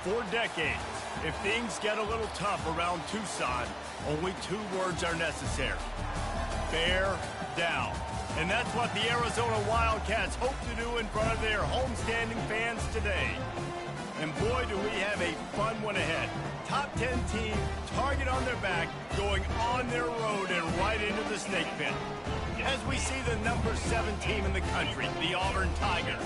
For decades, if things get a little tough around Tucson, only 2 words are necessary. Bear down. And that's what the Arizona Wildcats hope to do in front of their homestanding fans today. And boy, do we have a fun one ahead. Top 10 team, target on their back, going on their road and right into the snake pit. As we see the number 7 team in the country, the Auburn Tigers,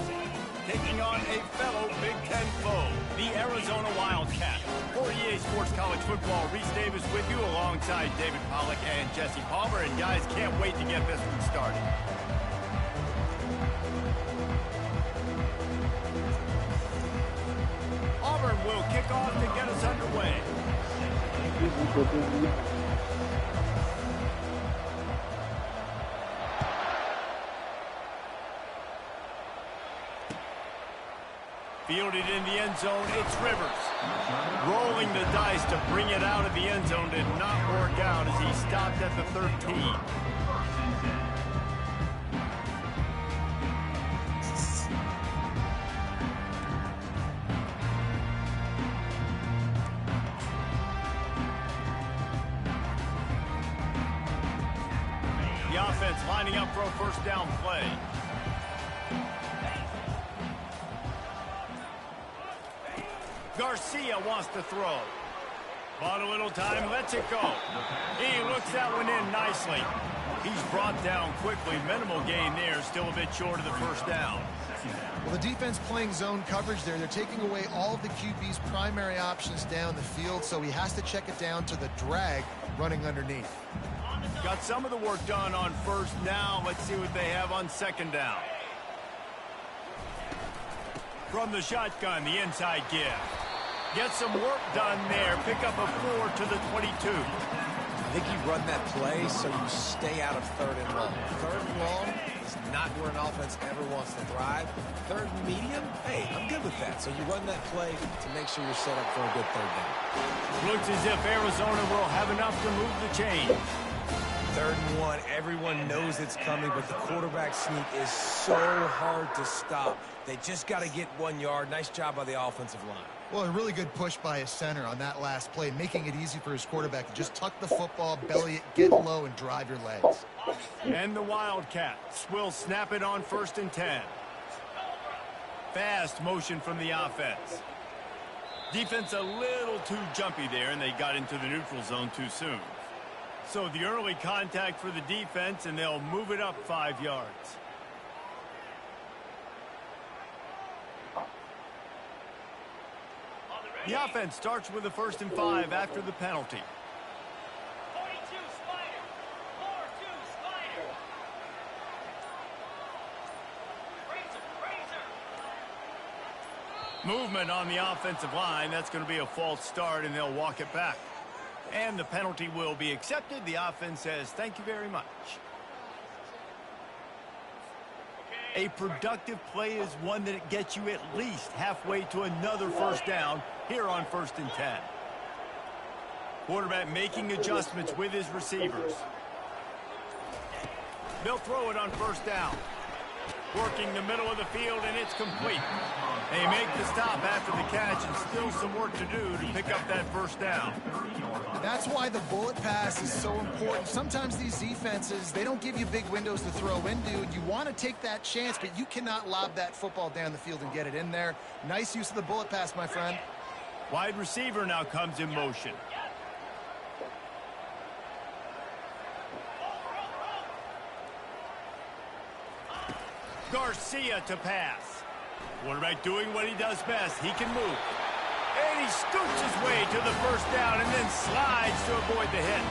taking on a fellow Big Ten foe, the Arizona Wildcats. For EA Sports College Football, Reese Davis with you alongside David Pollack and Jesse Palmer. And guys, can't wait to get this one started. Auburn will kick off to get us underway. Fielded in the end zone, it's Rivers. Rolling the dice to bring it out of the end zone did not work out as he stopped at the 13. The offense lining up for a first down play. Garcia wants to throw. Bought a little time, lets it go. He looks that one in nicely. He's brought down quickly. Minimal gain there, still a bit short of the first down. Well, the defense playing zone coverage there. They're taking away all of the QB's primary options down the field, so he has to check it down to the drag running underneath. Got some of the work done on first down. Let's see what they have on second down. From the shotgun, the inside give. Get some work done there. Pick up a 4 to the 22. I think you run that play so you stay out of 3rd and long. 3rd and long is not where an offense ever wants to thrive. 3rd and medium, hey, I'm good with that. So you run that play to make sure you're set up for a good 3rd down. Looks as if Arizona will have enough to move the chain. 3rd and 1, everyone knows it's coming, but the quarterback sneak is so hard to stop. They just got to get 1 yard. Nice job by the offensive line. Well, a really good push by his center on that last play, making it easy for his quarterback to just tuck the football, belly it, get low, and drive your legs. And the Wildcats will snap it on 1st and 10. Fast motion from the offense. Defense a little too jumpy there, and they got into the neutral zone too soon. So the early contact for the defense, and they'll move it up 5 yards. The offense starts with a 1st and 5 after the penalty. 42 Spider. 4-2 Spider. Razor. Movement on the offensive line. That's going to be a false start, and they'll walk it back. And the penalty will be accepted. The offense says, thank you very much. A productive play is one that gets you at least halfway to another first down here on 1st and 10. Quarterback making adjustments with his receivers. They'll throw it on 1st down. Working the middle of the field, and it's complete. They make the stop after the catch, and still some work to do to pick up that 1st down. That's why the bullet pass is so important. Sometimes these defenses, they don't give you big windows to throw into, and you want to take that chance, but you cannot lob that football down the field and get it in there. Nice use of the bullet pass, my friend. Wide receiver now comes in motion. Garcia to pass. Quarterback doing what he does best. He can move. And he scoots his way to the 1st down and then slides to avoid the hit.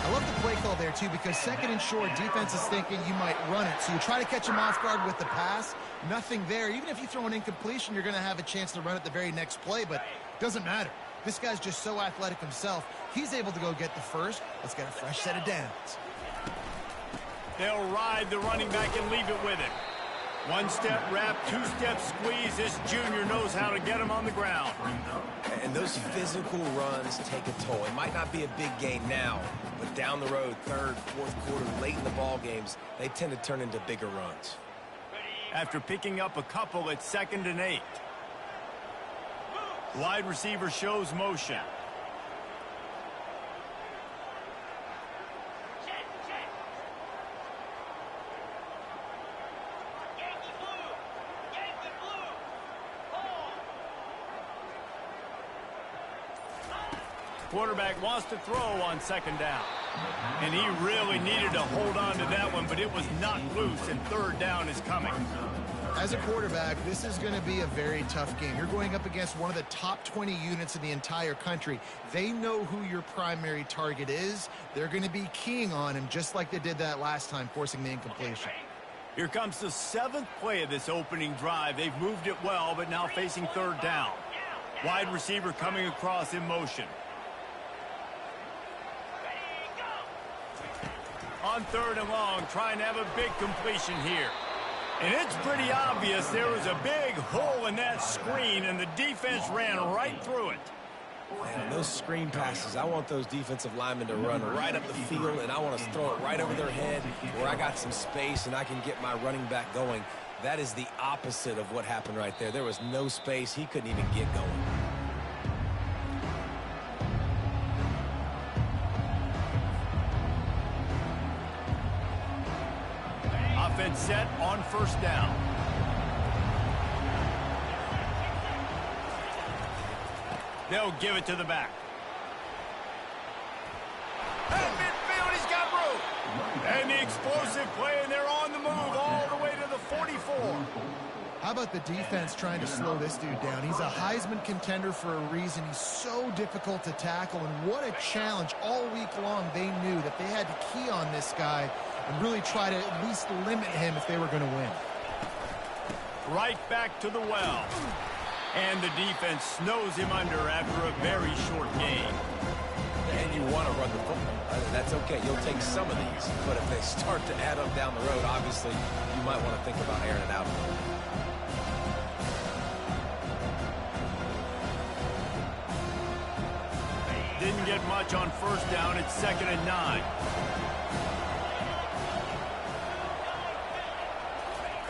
I love the play call there, too, because 2nd and short, defense is thinking you might run it. So you try to catch him off guard with the pass. Nothing there. Even if you throw an incompletion, you're going to have a chance to run it the very next play, but it doesn't matter. This guy's just so athletic himself. He's able to go get the first. Let's get a fresh set of downs. They'll ride the running back and leave it with him. 1-step wrap, 2-step squeeze. This junior knows how to get him on the ground. And those physical runs take a toll. It might not be a big gain now, but down the road, 3rd, 4th quarter, late in the ball games, they tend to turn into bigger runs. After picking up a couple, it's 2nd and 8. Wide receiver shows motion. Check, check. Yankee blue. Yankee blue. Ball. Quarterback wants to throw on second down. And he really needed to hold on to that one, but it was not loose, and third down is coming. As a quarterback, this is going to be a very tough game. You're going up against one of the top 20 units in the entire country. They know who your primary target is. They're going to be keying on him just like they did that last time, forcing the incompletion. Here comes the 7th play of this opening drive. They've moved it well, but now facing third down. Wide receiver coming across in motion. On third and long, trying to have a big completion here. And it's pretty obvious there was a big hole in that screen, and the defense ran right through it. Man, those screen passes, I want those defensive linemen to run right up the field, and I want to throw it right over their head where I got some space and I can get my running back going. That is the opposite of what happened right there. There was no space. He couldn't even get going. Offense set on first down. They'll give it to the back. At midfield, he's got room. And the explosive play, and they're on the move all the way to the 44. How about the defense trying to slow this dude down? He's a Heisman contender for a reason. He's so difficult to tackle, and what a challenge. All week long, they knew that they had to key on this guy and really try to at least limit him if they were going to win. Right back to the well. And the defense snows him under after a very short game. And you want to run the football. That's okay. You'll take some of these. But if they start to add up down the road, obviously, you might want to think about airing it out. Didn't get much on first down. It's 2nd and 9.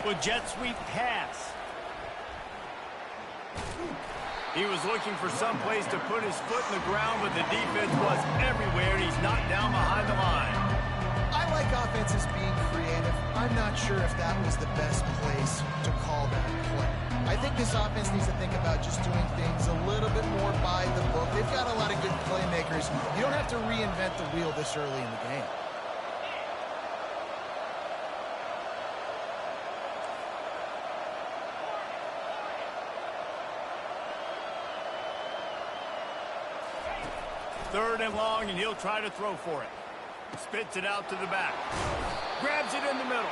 With jet sweep pass. He was looking for some place to put his foot in the ground, but the defense was everywhere, and he's knocked down behind the line. I like offenses being creative. I'm not sure if that was the best place to call that play. I think this offense needs to think about just doing things a little bit more by the book. They've got a lot of good playmakers. You don't have to reinvent the wheel this early in the game. Third and long, and he'll try to throw for it. Spits it out to the back. Grabs it in the middle.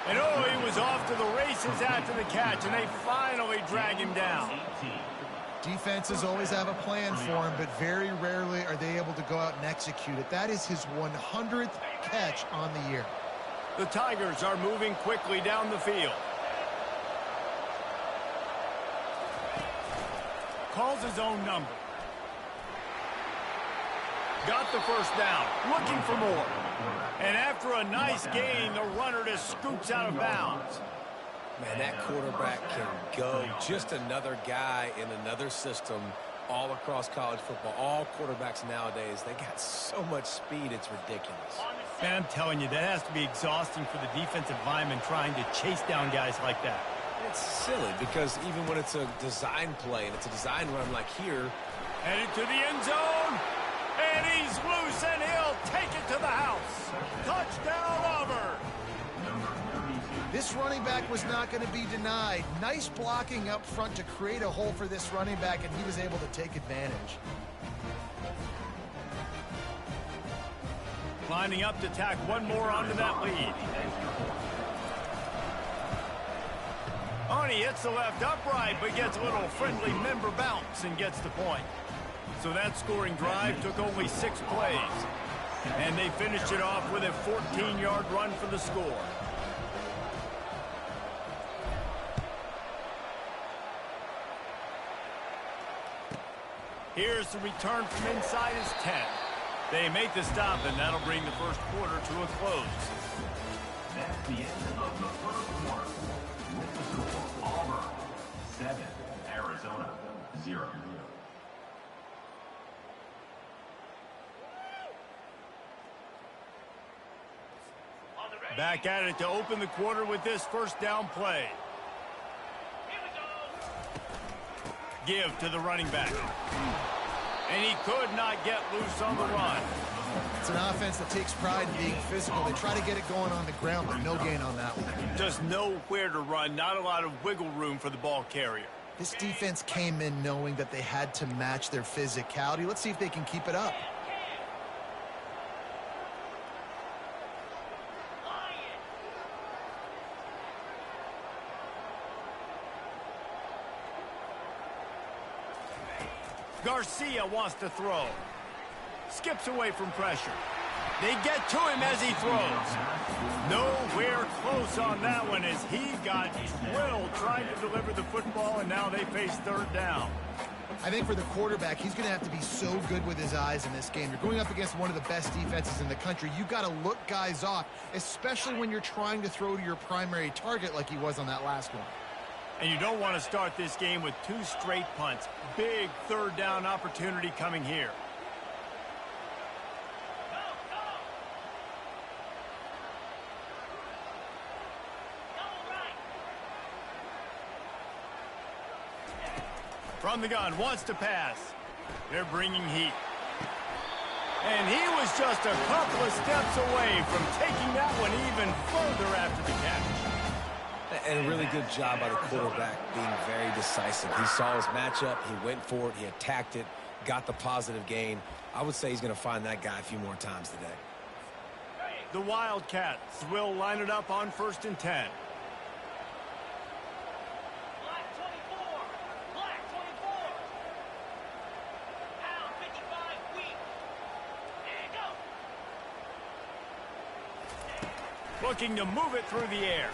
And oh, he was off to the races after the catch, and they finally drag him down. Defenses always have a plan for him, but very rarely are they able to go out and execute it. That is his 100th catch on the year. The Tigers are moving quickly down the field. Calls his own number. Got the first down, looking for more. And after a nice gain, the runner just scoops out of bounds. Man, that quarterback can go. Just another guy in another system all across college football. All quarterbacks nowadays, they got so much speed, it's ridiculous. Man, I'm telling you, that has to be exhausting for the defensive lineman trying to chase down guys like that. It's silly because even when it's a design play and it's a design run like here. Headed to the end zone. And he's loose, and he'll take it to the house. Touchdown, Auburn. This running back was not going to be denied. Nice blocking up front to create a hole for this running back, and he was able to take advantage. Lining up to tack one more onto that lead. Arnie hits the left upright, but gets a little friendly member bounce and gets the point. So that scoring drive took only 6 plays. And they finished it off with a 14-yard run for the score. Here's the return from inside his 10. They make the stop, and that'll bring the first quarter to a close. That's the end of the first quarter. With the score, Auburn 7, Arizona 0. Back at it to open the quarter with this first down play. Give to the running back. And he could not get loose on the run. It's an offense that takes pride in being physical. They try to get it going on the ground, but no gain on that one. Just nowhere to run, not a lot of wiggle room for the ball carrier. This defense came in knowing that they had to match their physicality. Let's see if they can keep it up. Garcia wants to throw. Skips away from pressure. They get to him as he throws. Nowhere close on that one as he got drilled trying to deliver the football, and now they face third down. I think for the quarterback, he's going to have to be so good with his eyes in this game. You're going up against one of the best defenses in the country. You've got to look guys off, especially when you're trying to throw to your primary target like he was on that last one. And you don't want to start this game with 2 straight punts. Big third down opportunity coming here. From the gun, wants to pass. They're bringing heat. And he was just a couple of steps away from taking that one even further after the catch. And a really good job by the quarterback being very decisive. He saw his matchup, he went for it, he attacked it, got the positive gain. I would say he's going to find that guy a few more times today. The Wildcats will line it up on 1st and 10. Black 24. Black 24. Pound 55 weak. And go. Looking to move it through the air.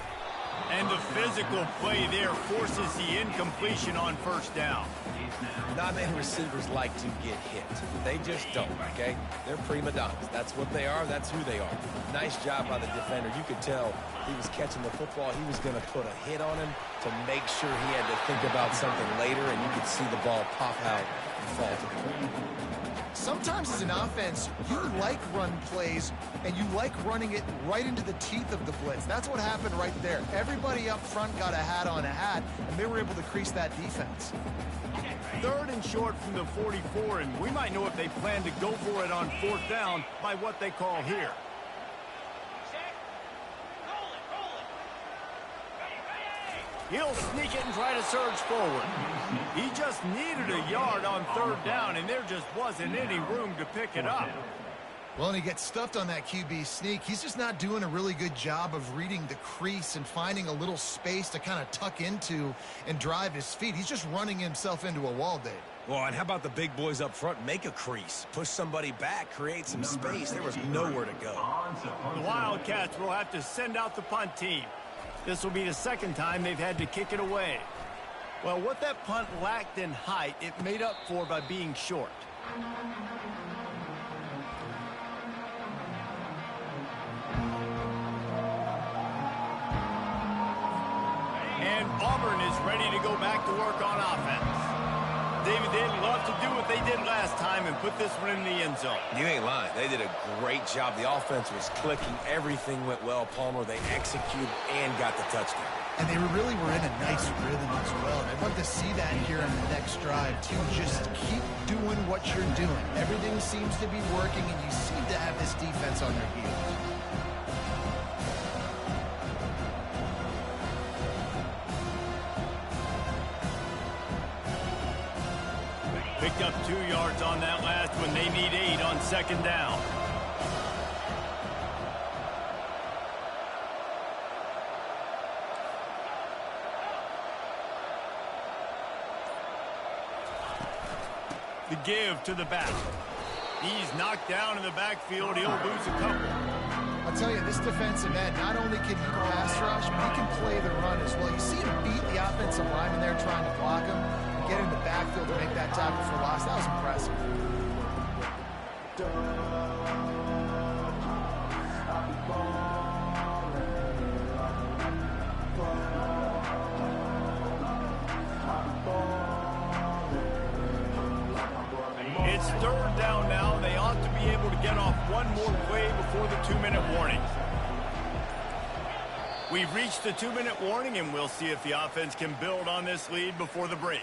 And the physical play there forces the incompletion on 1st down. Not many receivers like to get hit. They just don't, okay? They're prima donnas. That's what they are. That's who they are. Nice job by the defender. You could tell he was catching the football. He was going to put a hit on him to make sure he had to think about something later, and you could see the ball pop out and fall to the ground. Sometimes as an offense, you like run plays, and you like running it right into the teeth of the blitz. That's what happened right there. Everybody up front got a hat on a hat, and they were able to crease that defense. 3rd and short from the 44, and we might know if they plan to go for it on 4th down by what they call here. Check. Roll it. Ready. He'll sneak it and try to surge forward. He just needed a yard on 3rd down, and there just wasn't any room to pick it up. Well, and he gets stuffed on that QB sneak. He's just not doing a really good job of reading the crease and finding a little space to kind of tuck into and drive his feet. He's just running himself into a wall, Dave. Well, and how about the big boys up front? Make a crease. Push somebody back. Create some space. There was nowhere to go. The Wildcats will have to send out the punt team. This will be the 2nd time they've had to kick it away. Well, what that punt lacked in height, it made up for by being short. And Auburn is ready to go back to work on offense. David, they'd love to do what they did last time and put this one in the end zone. You ain't lying. They did a great job. The offense was clicking. Everything went well, Palmer. They executed and got the touchdown. And they really were in a nice rhythm as well. And I'd love to see that here in the next drive, too. Just keep doing what you're doing. Everything seems to be working, and you seem to have this defense on their heels. Picked up 2 yards on that last one. They need 8 on 2nd down. The give to the back. He's knocked down in the backfield. He'll lose a couple. I'll tell you, this defensive end, not only can he pass rush, but he can play the run as well. You see him beat the offensive lineman there trying to block him and get in the backfield to make that tackle for loss. That was impressive. It's 3rd down now. They ought to be able to get off one more play before the 2-minute warning. We've reached the 2-minute warning, and we'll see if the offense can build on this lead before the break.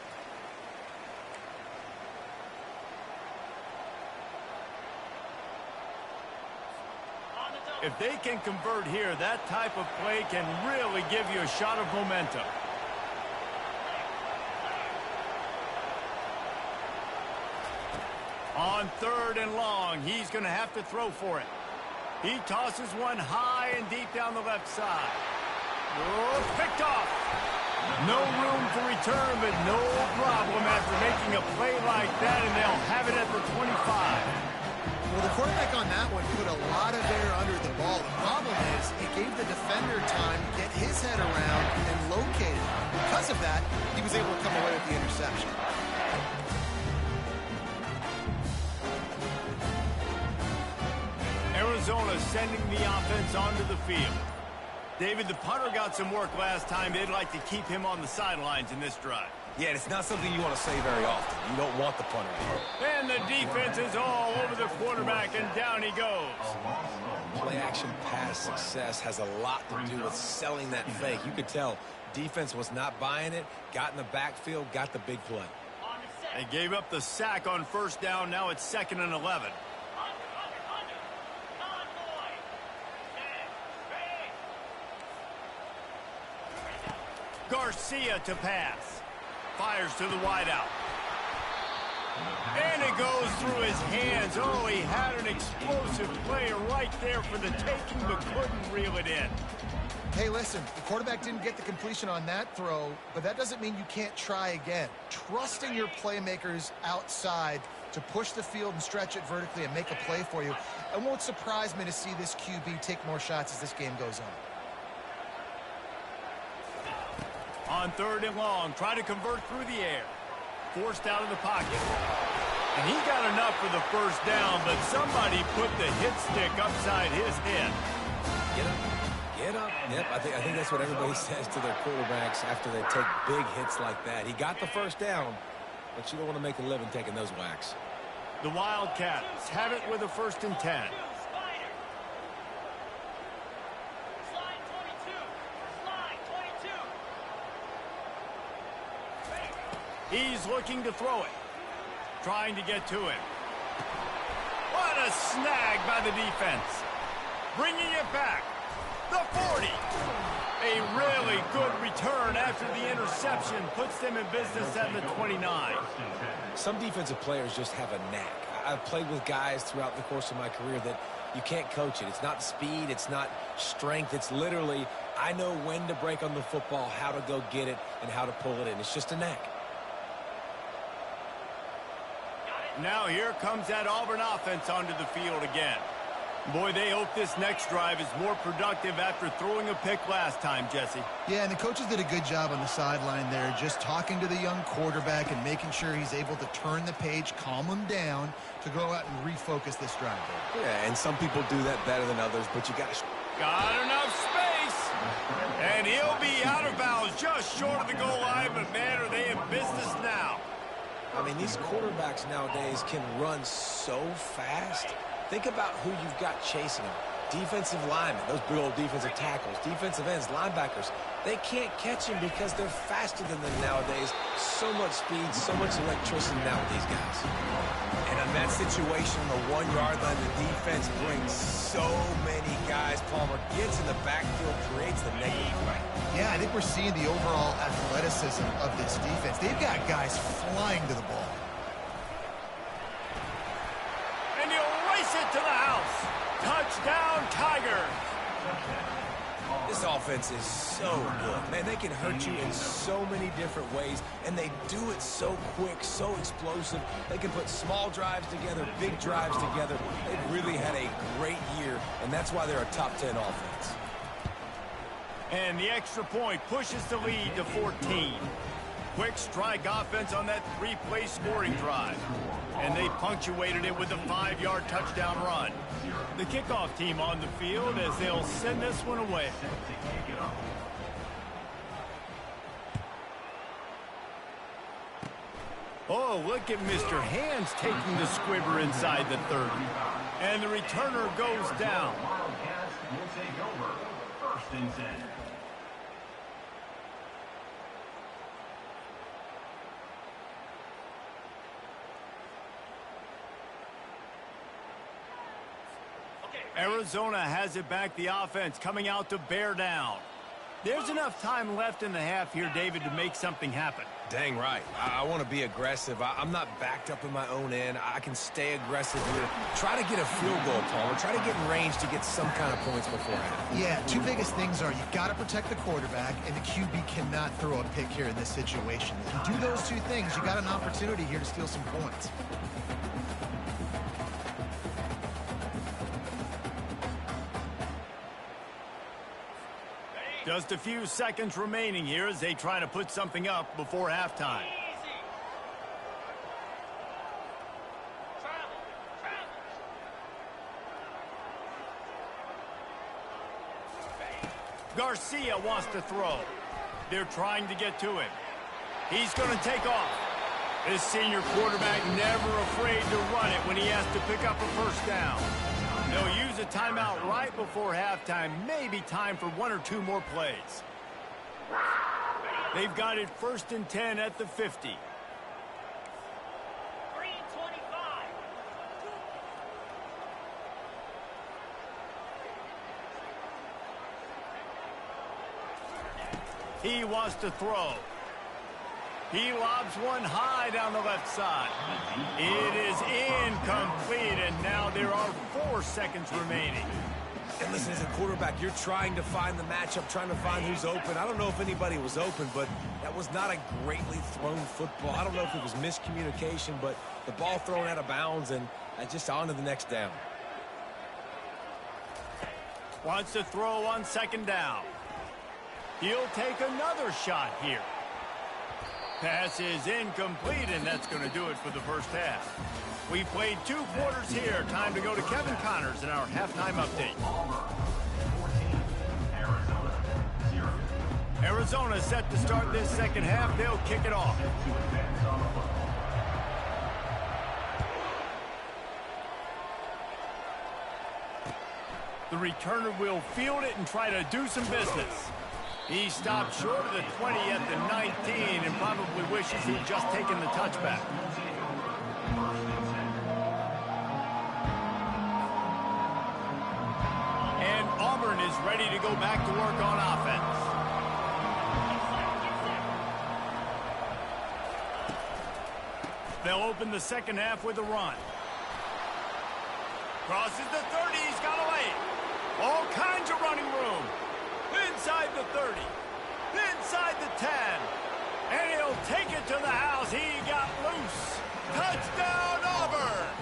If they can convert here, that type of play can really give you a shot of momentum. On 3rd and long, he's going to have to throw for it. He tosses one high and deep down the left side. Oh, picked off. No room for return, but no problem after making a play like that, and they'll have it at the 25. Well, the quarterback on that one put a lot of air under the ball. The problem is it gave the defender time to get his head around and locate it. Because of that, he was able to come away with the interception. Arizona sending the offense onto the field. David, the punter got some work last time. They'd like to keep him on the sidelines in this drive. Yeah, it's not something you want to say very often. You don't want the punter there. And the defense is all over the quarterback, and down he goes. Play-action pass success has a lot to do with selling that fake. You could tell defense was not buying it, got in the backfield, got the big play. They gave up the sack on 1st down. Now it's 2nd and 11. Garcia to pass. Fires to the wideout. And it goes through his hands. Oh, he had an explosive player right there for the taking, but couldn't reel it in. Hey, listen, the quarterback didn't get the completion on that throw, but that doesn't mean you can't try again. Trusting your playmakers outside to push the field and stretch it vertically and make a play for you. It won't surprise me to see this QB take more shots as this game goes on. On 3rd and long, try to convert through the air. Forced out of the pocket. And he got enough for the 1st down, but somebody put the hit stick upside his head. Get up. Get up. Yep, I think that's what everybody says to their quarterbacks after they take big hits like that. He got the 1st down, but you don't want to make a living taking those whacks. The Wildcats have it with a 1st and 10. He's looking to throw it. Trying to get to him. What a snag by the defense. Bringing it back. The 40. A really good return after the interception puts them in business at the 29. Some defensive players just have a knack. I've played with guys throughout the course of my career that you can't coach it. It's not speed. It's not strength. It's literally, I know when to break on the football, how to go get it, and how to pull it in. It's just a knack. Now here comes that Auburn offense onto the field again. Boy, they hope this next drive is more productive after throwing a pick last time, Jesse. Yeah, and the coaches did a good job on the sideline there, just talking to the young quarterback and making sure he's able to turn the page, calm him down to go out and refocus this drive. Yeah, and some people do that better than others, but you got to... Got enough space. And he'll be out of bounds just short of the goal line, but man, are they in business now. I mean, these quarterbacks nowadays can run so fast. Think about who you've got chasing them. Defensive linemen, those big old defensive tackles, defensive ends, linebackers. They can't catch them because they're faster than them nowadays. So much speed, so much electricity now with these guys. And on that situation, the 1-yard line, the defense brings so many guys. Palmer gets in the backfield, creates the negative play. Yeah, I think we're seeing the overall athleticism of this defense. They've got guys flying to the ball. And he'll race it to the house. Touchdown, Tigers. This offense is so good. Man, they can hurt you in so many different ways, and they do it so quick, so explosive. They can put small drives together, big drives together. They've really had a great year, and that's why they're a top 10 offense. And the extra point pushes the lead to 14. Quick strike offense on that 3-play scoring drive. And they punctuated it with a 5-yard touchdown run. The kickoff team on the field as they'll send this one away. Oh, look at Mr. Hands taking the squibber inside the 30. And the returner goes down. Arizona has it back, the offense coming out to bear down. There's enough time left in the half here, David, to make something happen. Dang right. I want to be aggressive. I'm not backed up in my own end. I can stay aggressive here. Try to get a field goal, Palmer. Try to get in range to get some kind of points beforehand. Yeah, two biggest things are you've got to protect the quarterback, and the QB cannot throw a pick here in this situation. If you do those two things, you got an opportunity here to steal some points. Just a few seconds remaining here as they try to put something up before halftime. Garcia wants to throw. They're trying to get to him. He's going to take off. This senior quarterback never afraid to run it when he has to pick up a first down. They'll use a timeout right before halftime. Maybe time for one or two more plays. They've got it 1st and 10 at the 50. 3:25. He wants to throw. He lobs one high down the left side. It is incomplete, and now there are 4 seconds remaining. And listen, as a quarterback, you're trying to find the matchup, trying to find who's open. I don't know if anybody was open, but that was not a greatly thrown football. I don't know if it was miscommunication, but the ball thrown out of bounds, and just on to the next down. Wants to throw on 2nd down. He'll take another shot here. Pass is incomplete, and that's going to do it for the first half. We played 2 quarters here. Time to go to Kevin Connors in our halftime update. Arizona set to start this second half. They'll kick it off. The returner will field it and try to do some business. He stopped short of the 20 at the 19 and probably wishes he'd just taken the touchback. And Auburn is ready to go back to work on offense. They'll open the second half with a run. Crosses the 30, he's got away. All kinds of running room. Inside the 30, inside the 10, and he'll take it to the house. He got loose. Touchdown, Auburn!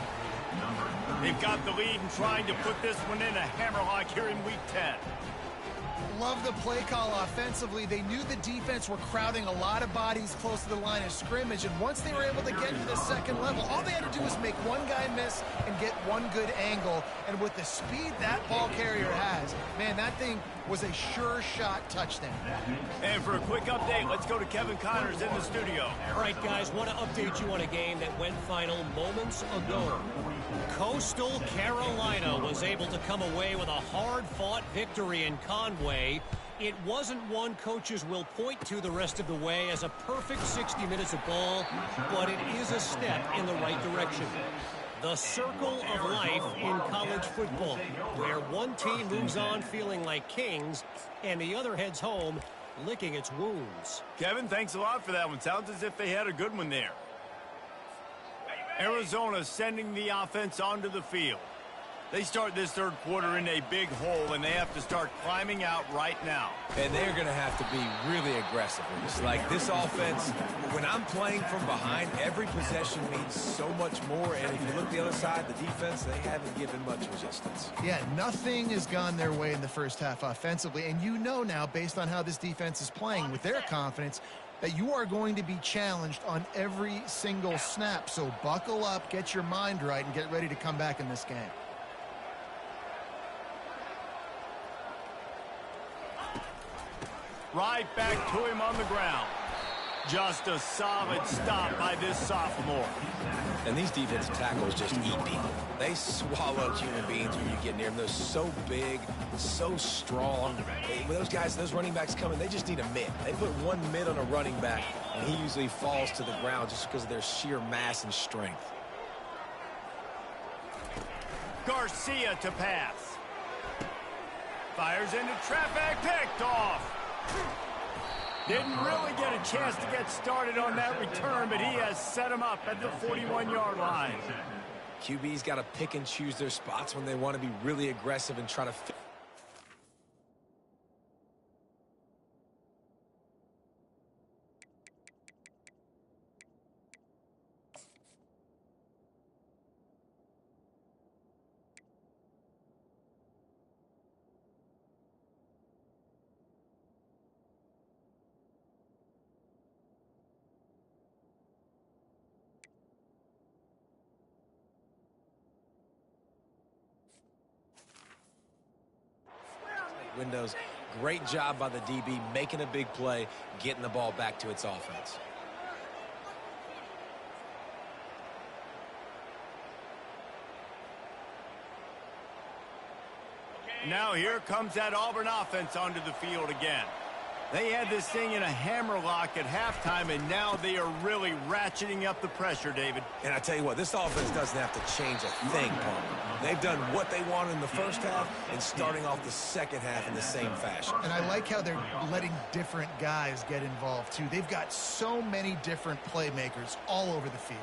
They've got the lead and trying to put this one in a hammerlock here in Week 10. Love the play call offensively. They knew the defense were crowding a lot of bodies close to the line of scrimmage, and once they were able to get to the second level, all they had to do was make one guy miss and get one good angle. And with the speed that ball carrier has, man, that thing was a sure shot touchdown. And for a quick update, let's go to Kevin Connors in the studio. All right, guys, want to update you on a game that went final moments ago. Coastal Carolina was able to come away with a hard-fought victory in Conway. It wasn't one coaches will point to the rest of the way as a perfect 60 minutes of ball, but it is a step in the right direction. The circle of life in college football, where one team moves on feeling like kings and the other heads home licking its wounds. Kevin, thanks a lot for that one. Sounds as if they had a good one there. Arizona sending the offense onto the field. They start this third quarter in a big hole, and they have to start climbing out right now. And they're going to have to be really aggressive. It's like this offense, when I'm playing from behind, every possession means so much more. And if you look the other side, the defense, they haven't given much resistance. Yeah, nothing has gone their way in the first half offensively. And you know now, based on how this defense is playing with their confidence, that you are going to be challenged on every single snap. So buckle up, get your mind right, and get ready to come back in this game. Right back to him on the ground. Just a solid stop by this sophomore. And these defensive tackles just eat people. They swallow human beings when you get near them. They're so big, so strong. When those guys, those running backs come in, they just need a mid. They put one mid on a running back, and he usually falls to the ground just because of their sheer mass and strength. Garcia to pass. Fires into traffic, picked off. Didn't really get a chance to get started on that return, but he has set him up at the 41-yard line. QB's got to pick and choose their spots when they want to be really aggressive and try to fit. Windows. Great job by the DB, making a big play, getting the ball back to its offense. Now here comes that Auburn offense onto the field again. They had this thing in a hammerlock at halftime, and now they are really ratcheting up the pressure, David. And I tell you what, this offense doesn't have to change a thing, Palmer. They've done what they wanted in the first half and starting off the second half in the same fashion. And I like how they're letting different guys get involved, too. They've got so many different playmakers all over the field.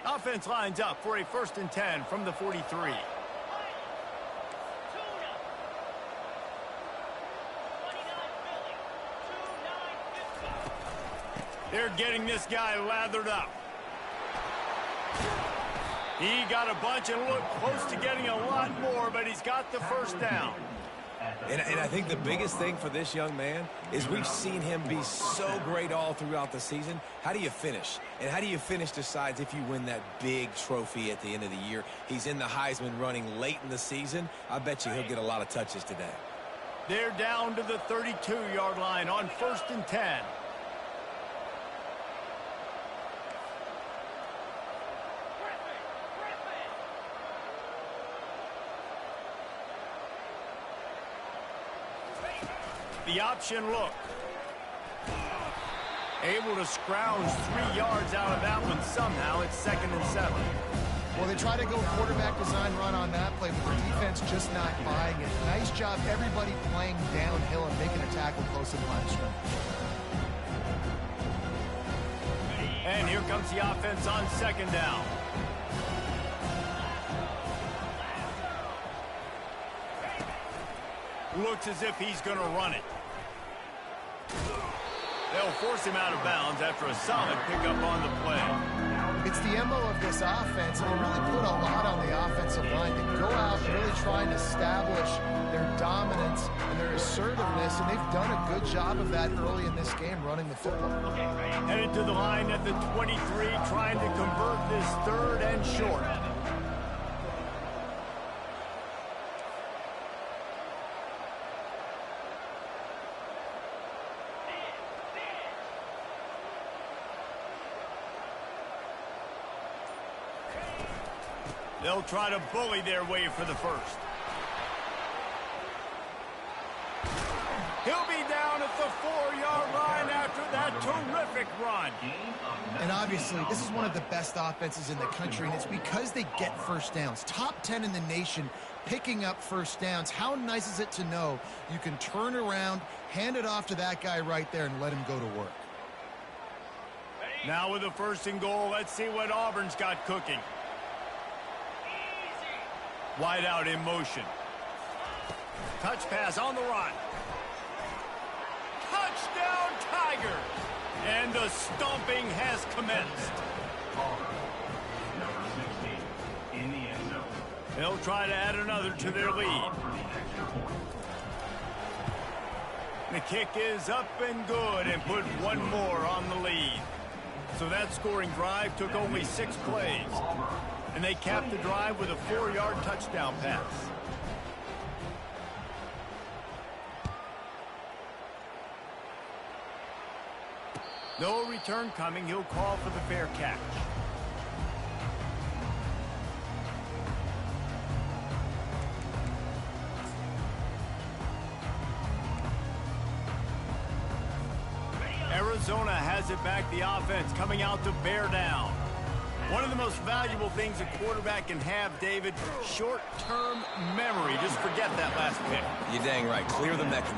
Offense lines up for a 1st and 10 from the 43. They're getting this guy lathered up. He got a bunch and looked close to getting a lot more, but he's got the first down. And I think the biggest thing for this young man is we've seen him be so great all throughout the season. How do you finish? And how do you finish decides if you win that big trophy at the end of the year. He's in the Heisman running late in the season. I bet you he'll get a lot of touches today. They're down to the 32-yard line on 1st and 10. The option look. Able to scrounge 3 yards out of that one somehow. It's 2nd and 7. Well, they try to go quarterback design run on that play, but the defense just not buying it. Nice job, everybody playing downhill and making a tackle close to the line of scrimmage. And here comes the offense on 2nd down. Looks as if he's going to run it. They'll force him out of bounds after a solid pickup on the play. It's the MO of this offense, and they really put a lot on the offensive line. They go out really trying to establish their dominance and their assertiveness, and they've done a good job of that early in this game, running the football. Headed to the line at the 23, trying to convert this 3rd and short. They'll try to bully their way for the 1st. He'll be down at the 4-yard line after that terrific run. And obviously, this is one of the best offenses in the country, and it's because they get first downs. Top 10 in the nation picking up first downs. How nice is it to know you can turn around, hand it off to that guy right there, and let him go to work. Now with the 1st and goal, let's see what Auburn's got cooking. Wide out in motion. Touch pass on the run. Touchdown, Tigers! And the stomping has commenced. Number 16 in the end zone. They'll try to add another to their lead. The kick is up and good and put one more on the lead. So that scoring drive took only 6 plays. And they capped the drive with a 4-yard touchdown pass. No return coming. He'll call for the fair catch. Arizona has it back, the offense coming out to bear down. One of the most valuable things a quarterback can have, David, short-term memory. Just forget that last pick. You're dang right. Clear the mechanism.